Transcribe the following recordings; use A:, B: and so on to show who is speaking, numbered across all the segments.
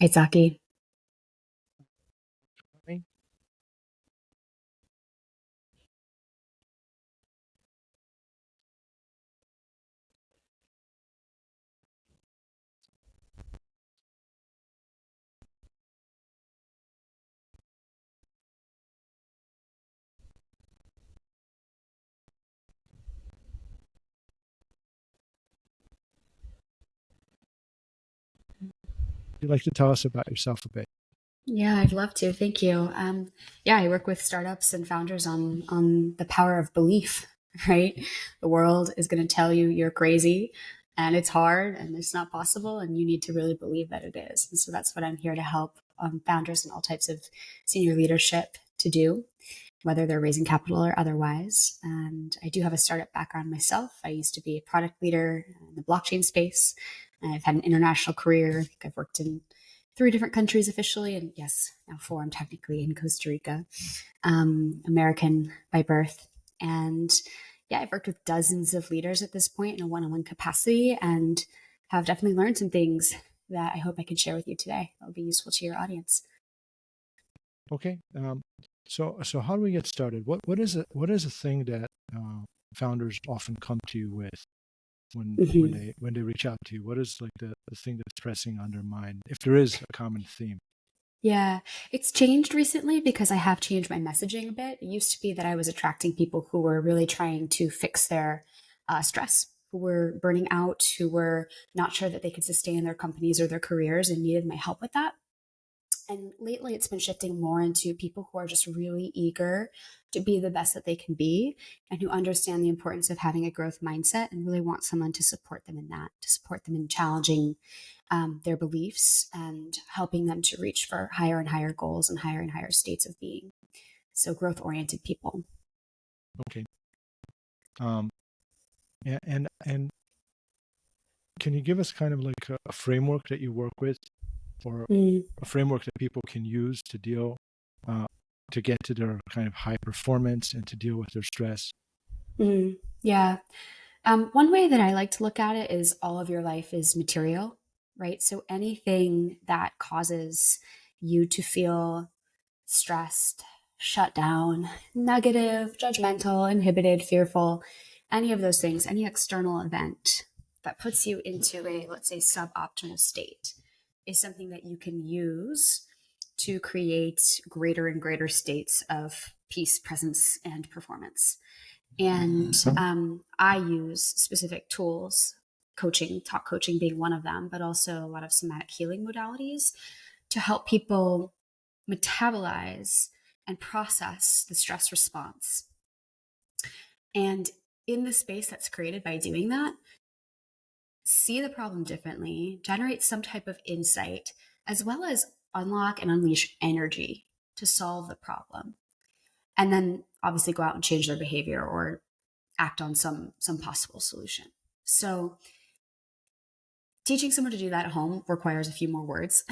A: Aizaki.
B: You'd like to tell us about yourself a bit?
A: Yeah, I'd love to. Thank you. Yeah, I work with startups and founders on the power of belief, right? The world is going to tell you you're crazy and it's hard and it's not possible, and you need to really believe that it is. And so that's what I'm here to help founders and all types of senior leadership to do, whether they're raising capital or otherwise. And I do have a startup background myself. I used to be a product leader in the blockchain space. I've had an international career. I think I've worked in 3 different countries officially, and yes, now 4. I'm technically in Costa Rica, American by birth. And yeah, I've worked with dozens of leaders at this point in a one-on-one capacity, and have definitely learned some things that I hope I can share with you today. That'll be useful to your audience.
B: Okay. So how do we get started? What is a thing that founders often come to you with
A: Mhm.
B: when they reach out to you? What is like the thing that's pressing on their mind, if there is a common theme?
A: Yeah, it's changed recently because I have changed my messaging a bit. It used to be that I was attracting people who were really trying to fix their stress, who were burning out, who were not sure that they could sustain their companies or their careers and needed my help with that. And lately, it's been shifting more into people who are just really eager to be the best that they can be, and who understand the importance of having a growth mindset and really want someone to support them in that, to support them in challenging their beliefs and helping them to reach for higher and higher goals and higher states of being. So, growth oriented people.
B: Okay. Um, and can you give us kind of like a framework that you work with, or
A: Mm,
B: a framework that people can use to deal uh, to get to their kind of high performance and to deal with their stress?
A: yeah. One way that I like to look at it is all of your life is material, right? So anything that causes you to feel stressed, shut down, negative, judgmental, inhibited, fearful, any of those things, any external event that puts you into a, let's say, suboptimal state is something that you can use to create greater and greater states of peace, presence, and performance. And I use specific tools, coaching, talk coaching being one of them, but also a lot of somatic healing modalities to help people metabolize and process the stress response. And in the space that's created by doing that, see the problem differently, generate some type of insight, as well as unlock and unleash energy to solve the problem. And then obviously go out and change their behavior or act on some possible solution. So teaching someone to do that at home requires a few more words.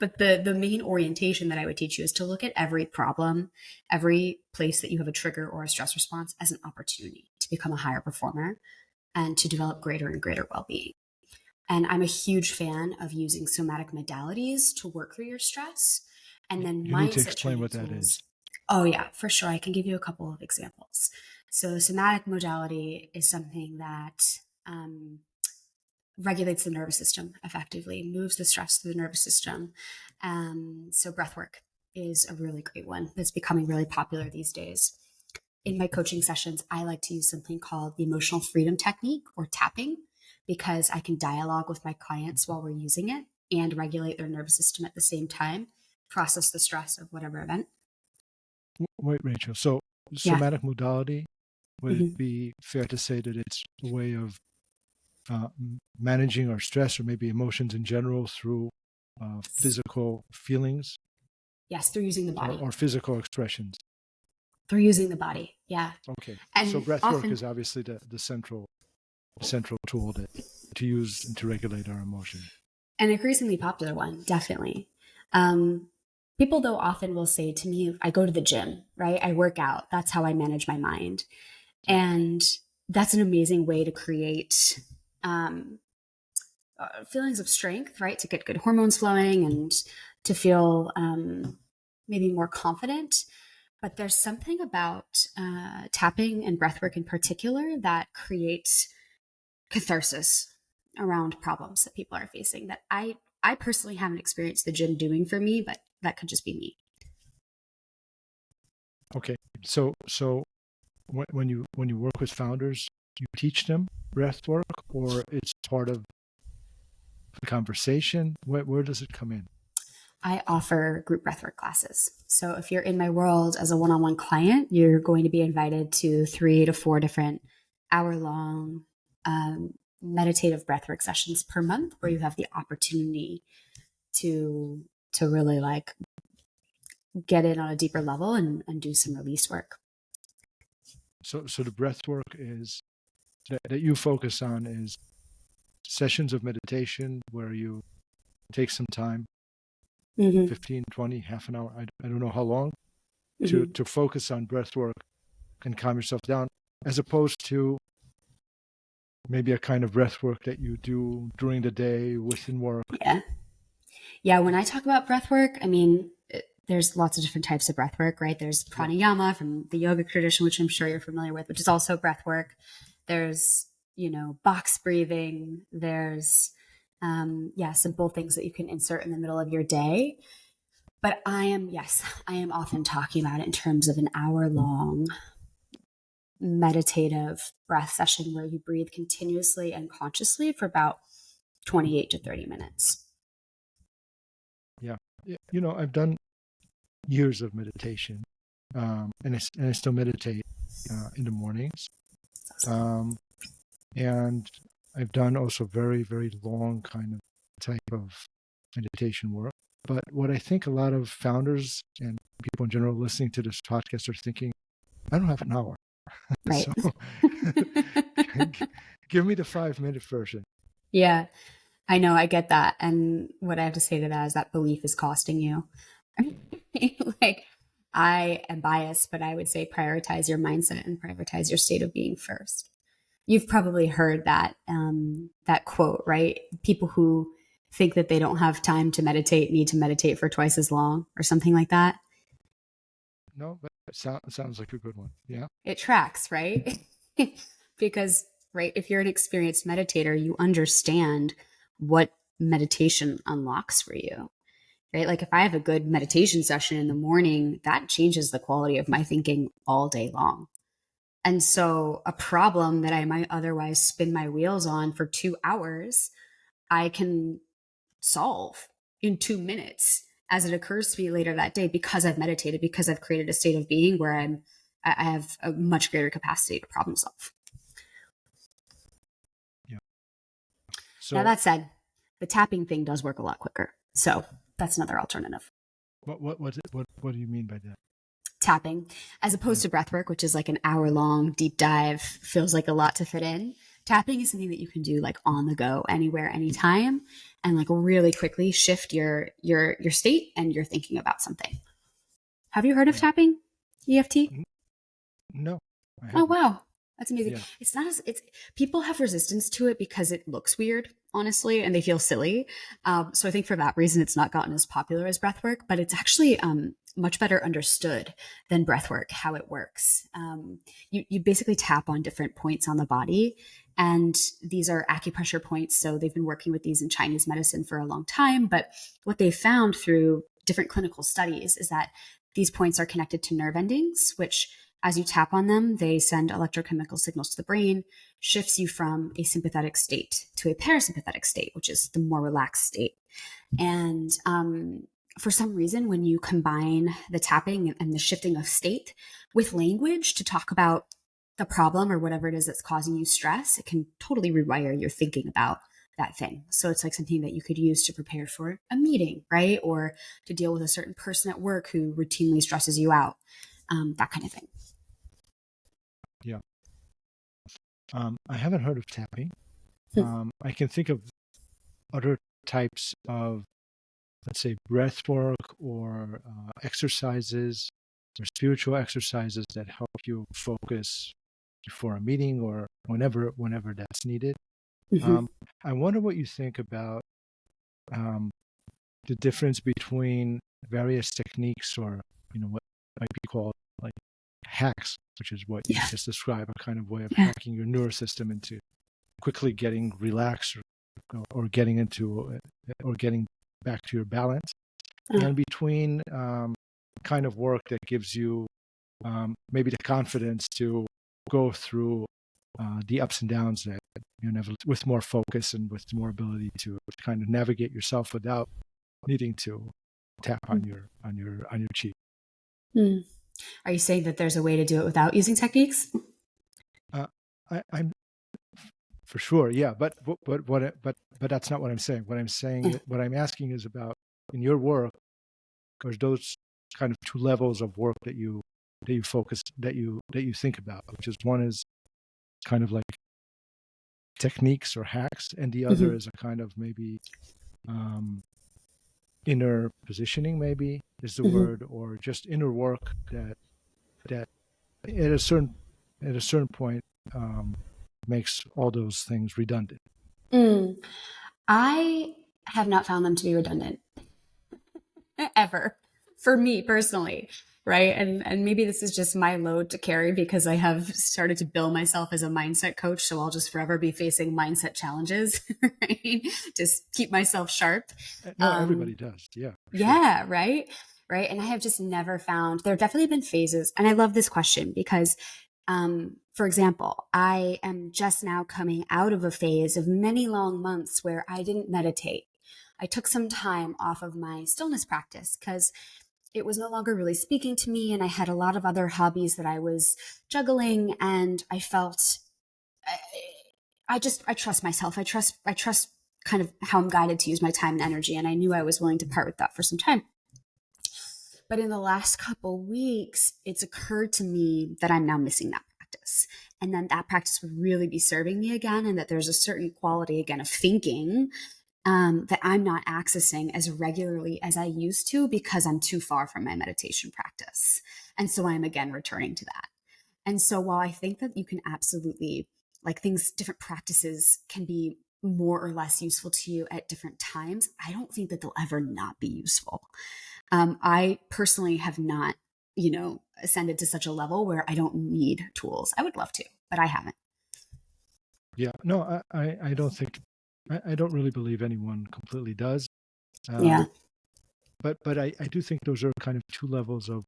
A: But the main orientation that I would teach you is to look at every problem, every place that you have a trigger or a stress response as an opportunity to become a higher performer and to develop greater and greater well-being. And I'm a huge fan of using somatic modalities to work through your stress, and then
B: You need to
A: mindset
B: explain
A: training
B: what that is.
A: tools. Oh, yeah, for sure. I can give you a couple of examples. So, somatic modality is something that regulates the nervous system effectively, moves the stress through the nervous system. So, breath work is a really great one that's becoming really popular these days. In my coaching sessions, I like to use something called the emotional freedom technique or tapping, because I can dialogue with my clients while we're using it and regulate their nervous system at the same time, process the stress of whatever event.
B: Wait, Rachel. So
A: Yeah.
B: somatic modality, would it
A: Mhm.
B: be fair to say that it's a way of managing our stress or maybe emotions in general through physical feelings
A: Yes, through using the
B: or,
A: body.
B: or physical expressions?
A: Through using the body. Yeah.
B: Okay. So
A: And
B: breath work
A: often,
B: is obviously the central tool to use and to regulate our emotion.
A: an increasingly popular one, definitely. Um, People, though, often will say to me, I go to the gym, right? I work out. That's how I manage my mind. And that's an amazing way to create um, feelings of strength, right? To get good hormones flowing and to feel maybe more confident. But there's something about tapping and breathwork in particular that creates catharsis around problems that people are facing that I personally haven't experienced the gym doing for me, but that could just be me.
B: Okay. So when you work with founders, you teach them breath work, or it's part of the conversation. Where does it come in?
A: I offer group breathwork classes. So if you're in my world as a one-on-one client, you're going to be invited to 3 to 4 different hour-long meditative breathwork sessions per month, where you have the opportunity to really like get in on a deeper level and do some release work.
B: So the breath work is that you focus on is sessions of meditation where you take some time,
A: Mm-hmm.
B: 15, 20, half an hour, I don't know how long,
A: Mm-hmm.
B: to focus on breath work and calm yourself down, as opposed to maybe a kind of breath work that you do during the day within work.
A: Yeah. Yeah. When I talk about breath work, I mean, there's lots of different types of breath work, right? There's
B: Yeah.
A: pranayama from the yoga tradition, which I'm sure you're familiar with, which is also breath work. There's, box breathing. There's, simple things that you can insert in the middle of your day. But yes, I am often talking about it in terms of an hour long meditative breath session where you breathe continuously and consciously for about 28 to 30 minutes.
B: Yeah. I've done years of meditation, and I still meditate in the mornings. Um, and I've done also very, very long kind of type of meditation work. But what I think a lot of founders and people in general listening to this podcast are thinking, I don't have an hour.
A: Right.
B: So give me the 5-minute version.
A: Yeah, I know. I get that. And what I have to say to that is that belief is costing you. Like, I am biased, but I would say prioritize your mindset and prioritize your state of being first. You've probably heard that quote, right? People who think that they don't have time to meditate need to meditate for twice as long, or something like that.
B: No, but it sounds like a good one. Yeah.
A: It tracks, right? Because, right, if you're an experienced meditator, you understand what meditation unlocks for you, right? Like if I have a good meditation session in the morning, that changes the quality of my thinking all day long. And so a problem that I might otherwise spin my wheels on for 2 hours, I can solve in 2 minutes as it occurs to me later that day because I've meditated, because I've created a state of being where I have a much greater capacity to problem solve.
B: Yeah.
A: Now,
B: So
A: that said, the tapping thing does work a lot quicker. So that's another alternative.
B: what do you mean by that?
A: Tapping, as
B: Yeah.
A: opposed to breath work, which is like an hour long deep dive, feels like a lot to fit in. Tapping is something that you can do like on the go, anywhere, anytime, and like really quickly shift your state and your thinking about something. Have you heard of
B: Yeah.
A: tapping? EFT?
B: No, I
A: Oh
B: haven't.
A: wow, that's amazing.
B: Yeah.
A: It's not as it's People have resistance to it because it looks weird, honestly, and they feel silly. So I think for that reason, it's not gotten as popular as breathwork, but it's actually much better understood than breathwork how it works. You basically tap on different points on the body, and these are acupressure points. So they've been working with these in Chinese medicine for a long time. But what they found through different clinical studies is that these points are connected to nerve endings, which as you tap on them, they send electrochemical signals to the brain, shifts you from a sympathetic state to a parasympathetic state, which is the more relaxed state. And for some reason, when you combine the tapping and the shifting of state with language to talk about the problem or whatever it is that's causing you stress, it can totally rewire your thinking about that thing. So it's like something that you could use to prepare for a meeting, right? Or to deal with a certain person at work who routinely stresses you out, that kind of thing.
B: Yeah. I haven't heard of tapping.
A: Hmm.
B: I can think of other types of, let's say, breath work or exercises or spiritual exercises that help you focus before a meeting or whenever that's needed.
A: Hmm.
B: I wonder what you think about um, the difference between various techniques, or what might be called like hacks, which is what you
A: Yeah.
B: just described, a kind of way of
A: Yeah.
B: hacking your nervous system into quickly getting relaxed, or getting into or getting back to your balance,
A: Uh,
B: and between kind of work that gives you maybe the confidence to go through the ups and downs that with more focus and with more ability to kind of navigate yourself without needing to tap on your cheek.
A: mm. Are you saying that there's a way to do it without using techniques?
B: Uh, I'm for sure, yeah, but that's not what I'm saying. What I'm asking is about in your work, there's those kind of two levels of work that you focus that you think about, which is one is kind of like techniques or hacks, and the other
A: Hmm.
B: is a kind of maybe um, inner positioning, maybe is the
A: Hmm.
B: word, or just inner work that at a certain point um, makes all those things redundant.
A: Mm. I have not found them to be redundant ever for me personally. Right. And maybe this is just my load to carry because I have started to bill myself as a mindset coach. So I'll just forever be facing mindset challenges, right? Just keep myself sharp.
B: No, everybody
A: Um,
B: does, yeah, for sure.
A: yeah, right. Right. And I have just never found there have definitely been phases. And I love this question because for example, I am just now coming out of a phase of many long months where I didn't meditate. I took some time off of my stillness practice because it was no longer really speaking to me. And I had a lot of other hobbies that I was juggling. And I felt, I trust myself. I trust kind of how I'm guided to use my time and energy. And I knew I was willing to part with that for some time. But in the last couple weeks, it's occurred to me that I'm now missing that practice. And then that practice would really be serving me again. And that there's a certain quality, again, of thinking that I'm not accessing as regularly as I used to because I'm too far from my meditation practice. And so I'm again returning to that. And so while I think that you can absolutely, like things, different practices can be more or less useful to you at different times, I don't think that they'll ever not be useful. I personally have not, ascended to such a level where I don't need tools. I would love to, but I haven't.
B: Yeah, no, I don't think I don't really believe anyone completely does.
A: Yeah.
B: um, but I do think those are kind of two levels of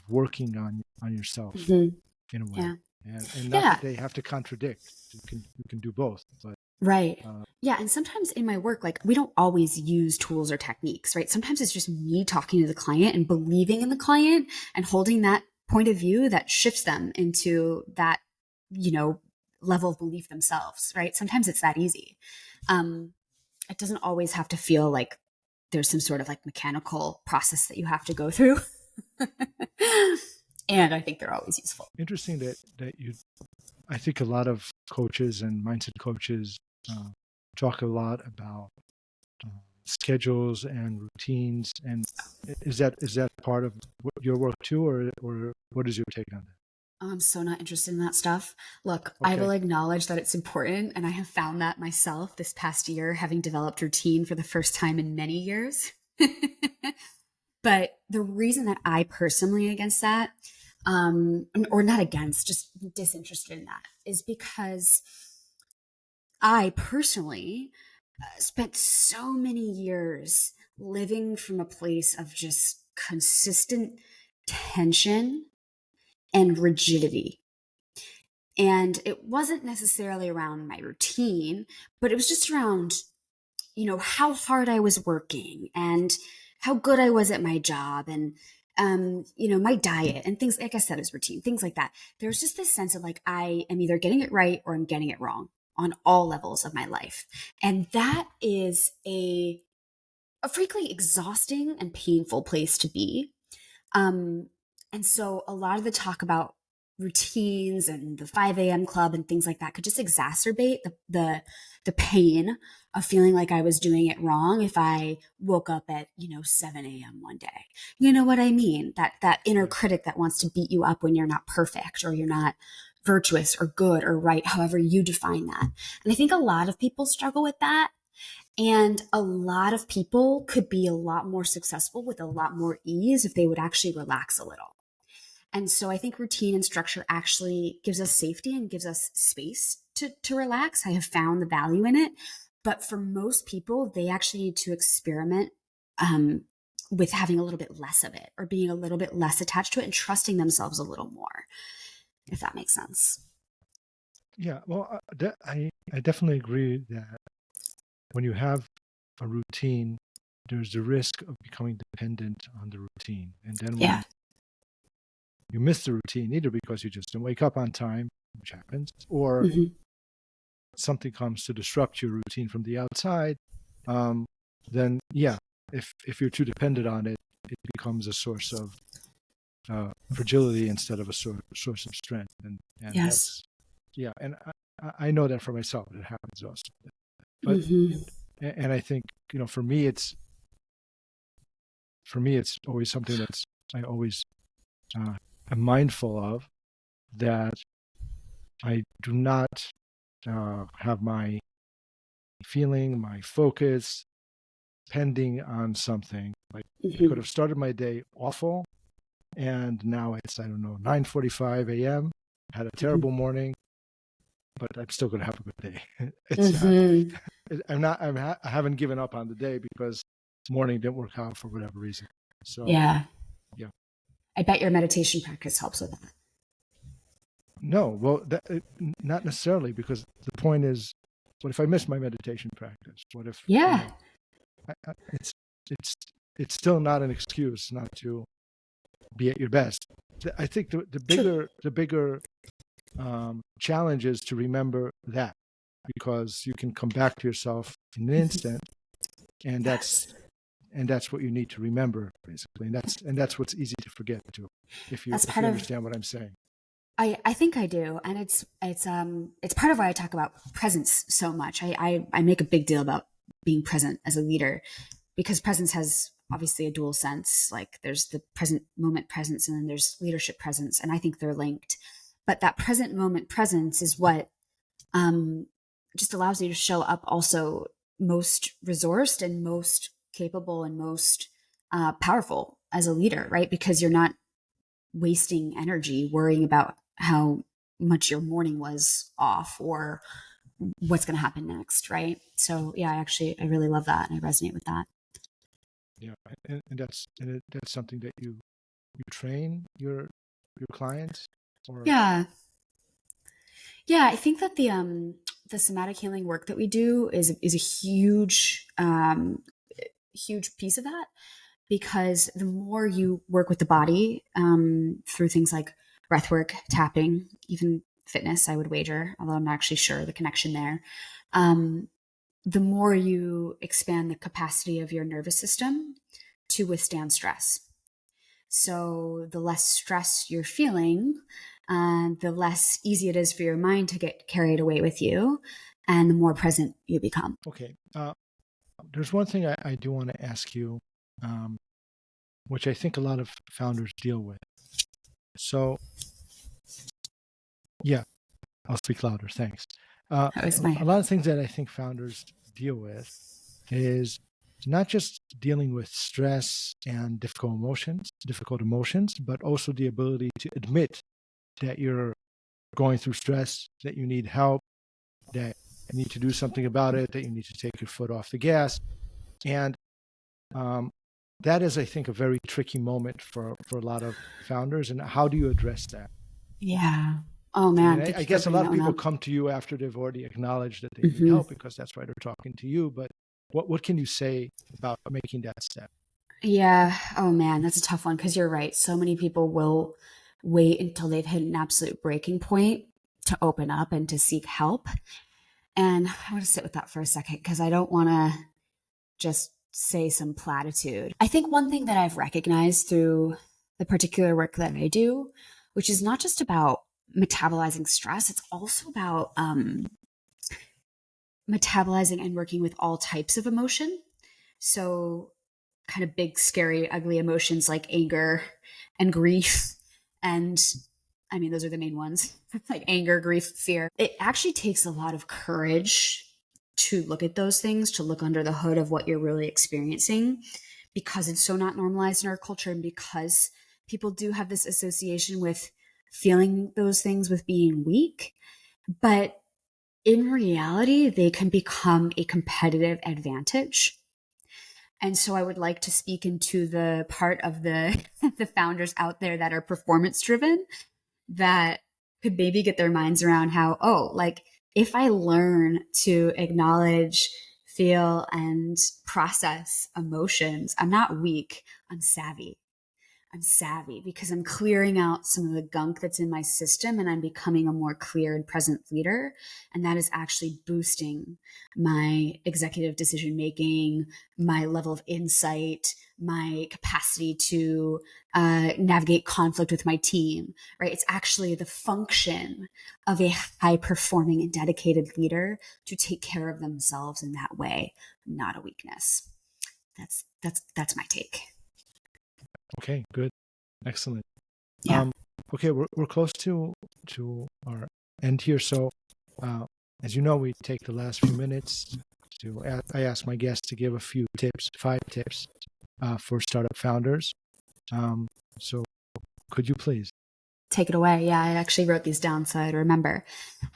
B: working on yourself
A: Hmm.
B: in a way,
A: Yeah.
B: and not
A: Yeah.
B: that they have to contradict. You can do both, but
A: Right.
B: uh,
A: Yeah. And sometimes in my work, like we don't always use tools or techniques, right? Sometimes it's just me talking to the client and believing in the client and holding that point of view that shifts them into that, you know, level of belief themselves, right? Sometimes it's that easy. Um, it doesn't always have to feel like there's some sort of like mechanical process that you have to go through. And I think they're always useful.
B: interesting that you. I think a lot of coaches and mindset coaches uh, talk a lot about uh, schedules and routines. And is that part of your work too, or what is your take on that?
A: I'm so not interested in that stuff. Look, I will
B: Okay.
A: acknowledge that it's important, and I have found that myself this past year, having developed routine for the first time in many years. But the reason that I personally against that, or not against, just disinterested in that, is because I personally spent so many years living from a place of just consistent tension and rigidity. And it wasn't necessarily around my routine, but it was just around, how hard I was working and how good I was at my job and, my diet and things, like I said, is routine, things like that. There was just this sense of like, I am either getting it right or I'm getting it wrong on all levels of my life. And that is a frequently exhausting and painful place to be. Um, and so a lot of the talk about routines and the 5 a.m. club and things like that could just exacerbate the pain of feeling like I was doing it wrong if I woke up at, 7 a.m. one day. You know what I mean? That inner
B: Yes.
A: critic that wants to beat you up when you're not perfect or you're not, virtuous or good or right, however you define that. And I think a lot of people struggle with that. And a lot of people could be a lot more successful with a lot more ease if they would actually relax a little. And so I think routine and structure actually gives us safety and gives us space to relax. I have found the value in it. But for most people, they actually need to experiment with having a little bit less of it or being a little bit less attached to it and trusting themselves a little more, if that makes sense.
B: Yeah, well, I definitely agree that when you have a routine, there's the risk of becoming dependent on the routine. And then
A: Yeah.
B: when you miss the routine, either because you just didn't wake up on time, which happens, or
A: Mm-hmm.
B: something comes to disrupt your routine from the outside, um, then yeah, if you're too dependent on it, it becomes a source of fragility instead of a source of strength, and
A: Yes.
B: that's yeah, and I know that for myself, it happens also. But
A: Mm-hmm.
B: and I think for me it's always something that's I always am mindful of, that I do not have my my focus pending on something. Like I could
A: Mm-hmm.
B: have started my day awful, and now it's, I don't know, 9:45 a.m. Had a
A: Mm-hmm.
B: terrible morning, but I'm still going to have a good day. It's not.
A: Mm-hmm.
B: I'm not. I haven't given up on the day because morning didn't work out for whatever reason. So
A: Yeah.
B: yeah.
A: I bet your meditation practice helps with that.
B: No, well, not necessarily, because the point is, what if I miss my meditation practice? What if,
A: Yeah.
B: it's it's still not an excuse not to be at your best. I think
A: True.
B: the bigger challenge is to remember that, because you can come back to yourself in an instant, and
A: Yes.
B: that's what you need to remember, basically, and that's what's easy to forget too,
A: That's
B: if
A: part
B: you
A: of
B: understand what I'm saying.
A: I think I do. And it's part of why I talk about presence so much. I make a big deal about being present as a leader because presence has obviously a dual sense. Like there's the present moment presence and then there's leadership presence. And I think they're linked. But that present moment presence is what um, just allows you to show up also most resourced and most capable and most powerful as a leader, right? Because you're not wasting energy worrying about how much your morning was off or what's going to happen next, right? So yeah, I really love that and I resonate with that.
B: Yeah, that's something that you train your clients, or
A: Yeah. Yeah, I think that the somatic healing work that we do is a huge piece of that, because the more you work with the body through things like breath work, tapping, even fitness, I would wager, although I'm not actually sure the connection there, um, the more you expand the capacity of your nervous system to withstand stress. So the less stress you're feeling, the less easy it is for your mind to get carried away with you, and the more present you become.
B: okay. There's one thing I do want to ask you, um, which I think a lot of founders deal with. So yeah, I'll speak louder. Thanks.
A: That was my
B: A lot of things that I think founders deal with is not just dealing with stress and difficult emotions, but also the ability to admit that you're going through stress, that you need help, that you need to do something about it, that you need to take your foot off the gas. And um, that is, I think, a very tricky moment for a lot of founders. And how do you address that?
A: Yeah. Oh
B: I mean,
A: man,
B: I
A: thank you for
B: guess a
A: bringing
B: lot
A: that
B: of
A: one
B: people
A: up.
B: come to you after they've already acknowledged that they need
A: Hmm.
B: help, because that's why they're talking to you. But what can you say about making that step?
A: Yeah. Oh man, that's a tough one because you're right. So many people will wait until they've hit an absolute breaking point to open up and to seek help. And I want to sit with that for a second because I don't want to just say some platitude. I think one thing that I've recognized through the particular work that I do, which is not just about metabolizing stress, it's also about metabolizing and working with all types of emotion. So, kind of big, scary, ugly emotions like anger and grief and I mean, those are the main ones like anger, grief, fear. It actually takes a lot of courage to look at those things, to look under the hood of what you're really experiencing, because it's so not normalized in our culture, and because people do have this association with feeling those things with being weak. But in reality, they can become a competitive advantage. And so I would like to speak into the part of the the founders out there that are performance driven, that could maybe get their minds around how, oh, like if I learn to acknowledge, feel, and process emotions, I'm not weak, I'm savvy. I'm savvy because I'm clearing out some of the gunk that's in my system, and I'm becoming a more clear and present leader. And that is actually boosting my executive decision making, my level of insight, my capacity to navigate conflict with my team, right? It's actually the function of a high performing and dedicated leader to take care of themselves in that way, not a weakness. That's my take.
B: Okay, good. Excellent.
A: Yeah.
B: Okay, we're close to our end here. So, uh, as you know, we take the last few minutes to. I ask my guests to give a few tips, 5 tips for startup founders. So, could you please?
A: Take it away. Yeah, I actually wrote these down so I'd remember.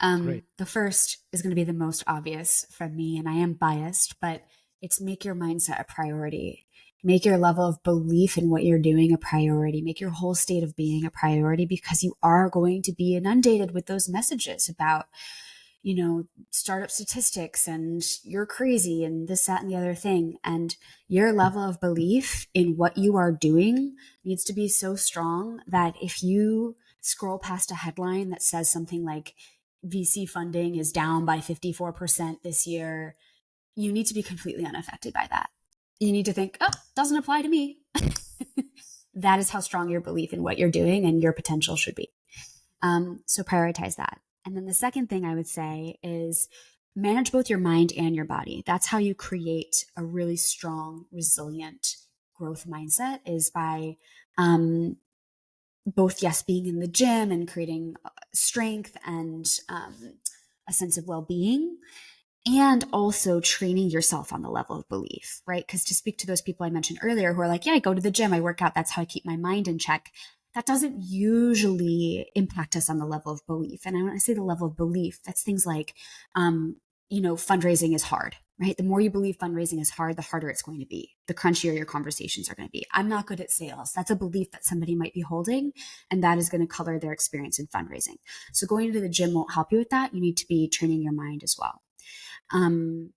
B: Great.
A: The first is going to be the most obvious from me, and I am biased, but it's make your mindset a priority. Make your level of belief in what you're doing a priority. Make your whole state of being a priority, because you are going to be inundated with those messages about, startup statistics and you're crazy and this, that, and the other thing. And your level of belief in what you are doing needs to be so strong that if you scroll past a headline that says something like VC funding is down by 54% this year, you need to be completely unaffected by that. You need to think, oh, doesn't apply to me. That is how strong your belief in what you're doing and your potential should be. So prioritize that. And then the second thing I would say is manage both your mind and your body. That's how you create a really strong, resilient growth mindset, is by both, yes, being in the gym and creating strength and a sense of well-being, and also training yourself on the level of belief, right? Because to speak to those people I mentioned earlier who are like, yeah, I go to the gym, I work out, that's how I keep my mind in check. That doesn't usually impact us on the level of belief. And when I say the level of belief, that's things like, fundraising is hard, right? The more you believe fundraising is hard, the harder it's going to be. The crunchier your conversations are going to be. I'm not good at sales. That's a belief that somebody might be holding, and that is going to color their experience in fundraising. So going to the gym won't help you with that. You need to be training your mind as well. And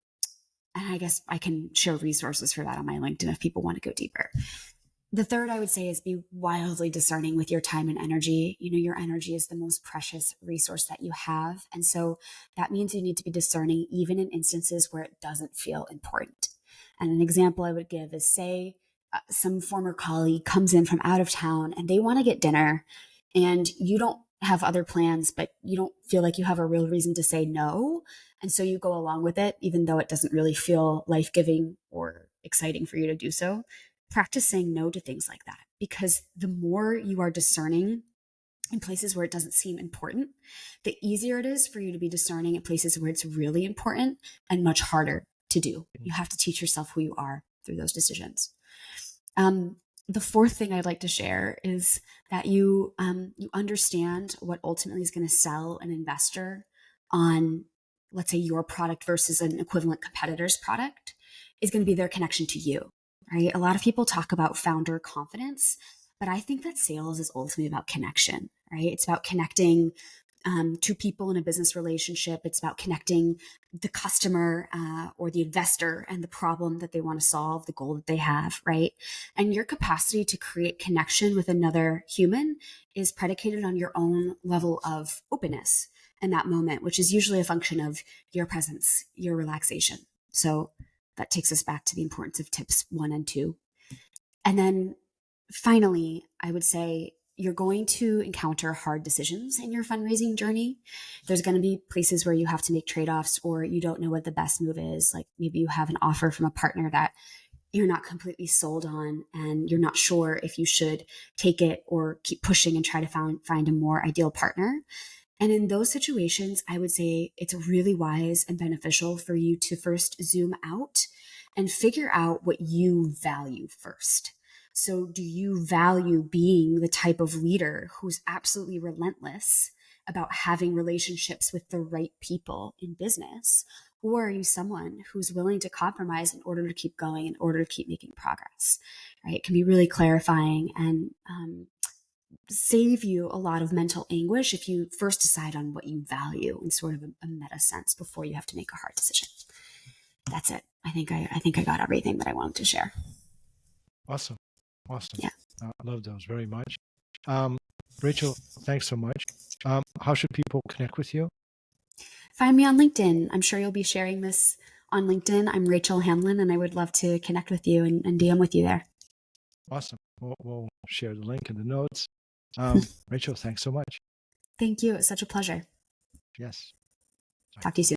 A: I guess I can share resources for that on my LinkedIn if people want to go deeper. The third I would say is be wildly discerning with your time and energy. Your energy is the most precious resource that you have. And so that means you need to be discerning even in instances where it doesn't feel important. And an example I would give is, say some former colleague comes in from out of town and they want to get dinner, and you don't have other plans, but you don't feel like you have a real reason to say no. And so you go along with it, even though it doesn't really feel life-giving or exciting for you to do so. Practice saying no to things like that, because the more you are discerning in places where it doesn't seem important, the easier it is for you to be discerning in places where it's really important, and much harder to do. You have to teach yourself who you are through those decisions. The fourth thing I'd like to share is that you understand what ultimately is going to sell an investor on, let's say, your product versus an equivalent competitor's product, is going to be their connection to you, right? A lot of people talk about founder confidence, but I think that sales is ultimately about connection, right? It's about connecting two people in a business relationship. It's about connecting the customer or the investor and the problem that they want to solve, the goal that they have, right? And your capacity to create connection with another human is predicated on your own level of openness in that moment, which is usually a function of your presence, your relaxation. So that takes us back to the importance of tips 1 and 2. And then finally, I would say you're going to encounter hard decisions in your fundraising journey. There's going to be places where you have to make trade-offs, or you don't know what the best move is. Like maybe you have an offer from a partner that you're not completely sold on and you're not sure if you should take it or keep pushing and try to find a more ideal partner. And in those situations, I would say it's really wise and beneficial for you to first zoom out and figure out what you value first. So, do you value being the type of leader who's absolutely relentless about having relationships with the right people in business? Or are you someone who's willing to compromise in order to keep going, in order to keep making progress? Right? It can be really clarifying and save you a lot of mental anguish if you first decide on what you value in sort of a meta sense before you have to make a hard decision. That's it. I think I got everything that I wanted to share.
B: Awesome. Awesome.
A: Yeah.
B: I love those very much. Um, Rachel, thanks so much. How should people connect with you?
A: Find me on LinkedIn. I'm sure you'll be sharing this on LinkedIn. I'm Rachel Hamlin, and I would love to connect with you and DM with you there.
B: Awesome. We'll share the link in the notes. Rachel, thanks so much.
A: Thank you. It's such a pleasure.
B: Yes. Bye.
A: Talk to you soon.